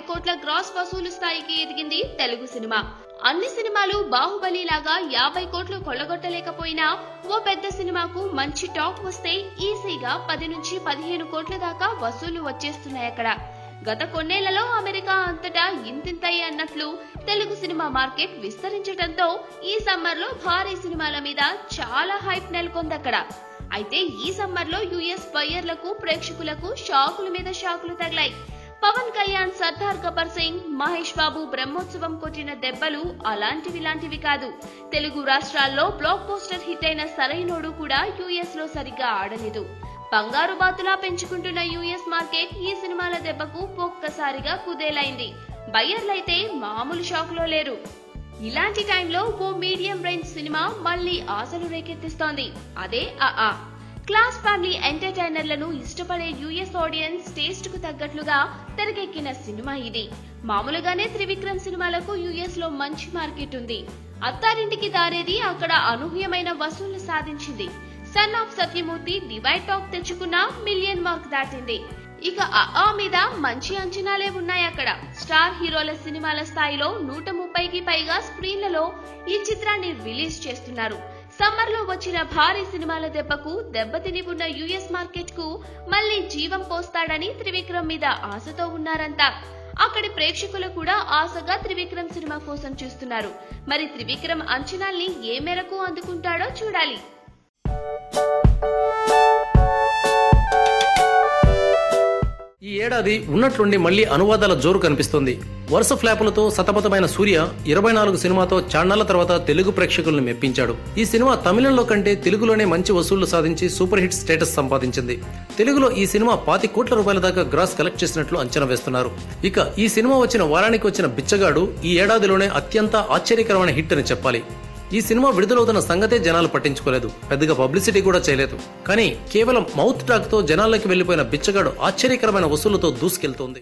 కోట్ల గ్రాస్ వసూలు స్థాయికి ఎదిగింది తెలుగు సినిమా. అన్ని సినిమాలు బాహుబలి లాగా 50 కోట్లు కొల్లగొట్టలేకపోయినా ఓ పెద్ద సినిమాకు మంచి టాక్ వస్తే ఈజీగా 10 నుంచి 15 కోట్ల దాకా వసూలు వచ్చేస్తున్నాయి అక్కడ. గత కొన్నేళ్లలో అమెరికా అంతటా ఇంతింతయి అన్నట్లు తెలుగు సినిమా మార్కెట్ విస్తరించడంతో ఈ సమ్మర్ లో భారీ సినిమాల మీద చాలా హైప్ నెలకొందక్కడ. అయితే ఈ సమ్మర్ లో యుఎస్ బయ్యర్లకు ప్రేక్షకులకు షాకుల మీద షాకులు తగిలాయి. పవన్ కళ్యాణ్ సర్దార్ గబ్బర్ సింగ్, మహేష్ బాబు బ్రహ్మోత్సవం కొట్టిన దెబ్బలు అలాంటివి కాదు. తెలుగు రాష్ట్రాల్లో బ్లాక్ పోస్టర్ హిట్ అయిన సరైనోడు కూడా యుఎస్ లో సరిగ్గా ఆడలేదు. బంగారు బాతులా పెంచుకుంటున్న యుఎస్ మార్కెట్ ఈ సినిమాల దెబ్బకు ఒక్కసారిగా కుదేలైంది. బయ్యర్లైతే మామూలు షాక్ లో లేరు. ఇలాంటి టైంలో ఓ మీడియం రేంజ్ సినిమా మళ్లీ ఆశలు రేకెత్తిస్తోంది. అదే ఆ క్లాస్ ఫ్యామిలీ ఎంటర్టైనర్లను ఇష్టపడే యుఎస్ ఆడియన్స్ టేస్ట్ కు తగ్గట్లుగా తెరకెక్కిన సినిమా ఇది. మామూలుగానే త్రివిక్రమ్ సినిమాలకు యుఎస్ లో మంచి మార్కెట్ ఉంది. అత్తారింటికి దారేది అక్కడ అనూహ్యమైన వసూళ్లు సాధించింది. Son of Satyamurthy divide talk తెచ్చుకున్న మిలియన్ మార్క్ దాటింది. ఇక ఆ మీద మంచి అంచనాలే ఉన్నాయి అక్కడ. స్టార్ హీరోల సినిమాల స్థాయిలో 130కి పైగా స్క్రీన్లలో ఈ చిత్రాన్ని రిలీజ్ చేస్తున్నారు. సమ్మర్ లో వచ్చిన భారీ సినిమాల దెబ్బకు దెబ్బతిని ఉన్న యుఎస్ మార్కెట్ కు మళ్లీ జీవం పోస్తాడని త్రివిక్రమ్ మీద ఆశతో ఉన్నారంతా. అక్కడి ప్రేక్షకులు కూడా ఆశగా త్రివిక్రమ్ సినిమా కోసం చూస్తున్నారు. మరి త్రివిక్రమ్ అంచనాల్ని ఏ మేరకు అందుకుంటాడో చూడాలి. ఈ ఏడాది ఉన్నట్లుండి మళ్లీ అనువాదాల జోరు కనిపిస్తోంది. వరుస ఫ్లాపులతో సతమతమైన సూర్య 24 సినిమాతో చాన్నాళ్ల తర్వాత తెలుగు ప్రేక్షకులను మెప్పించాడు. ఈ సినిమా తమిళంలో కంటే తెలుగులోనే మంచి వసూళ్లు సాధించి సూపర్ హిట్ స్టేటస్ సంపాదించింది. తెలుగులో ఈ సినిమా 25 కోట్ల రూపాయల దాకా గ్రాస్ కలెక్ట్ చేసినట్లు అంచనా వేస్తున్నారు. ఇక ఈ సినిమా వచ్చిన వారానికి వచ్చిన బిచ్చగాడు ఈ ఏడాదిలోనే అత్యంత ఆశ్చర్యకరమైన హిట్ అని చెప్పాలి. ఈ సినిమా విడుదలవుతున్న సంగతే జనాలు పట్టించుకోలేదు, పెద్దగా పబ్లిసిటీ కూడా చేయలేదు. కానీ కేవలం మౌత్ టాక్ తో జనాల్లోకి వెళ్లిపోయిన బిచ్చగాడు ఆశ్చర్యకరమైన వసూళ్లతో దూసుకెళ్తోంది.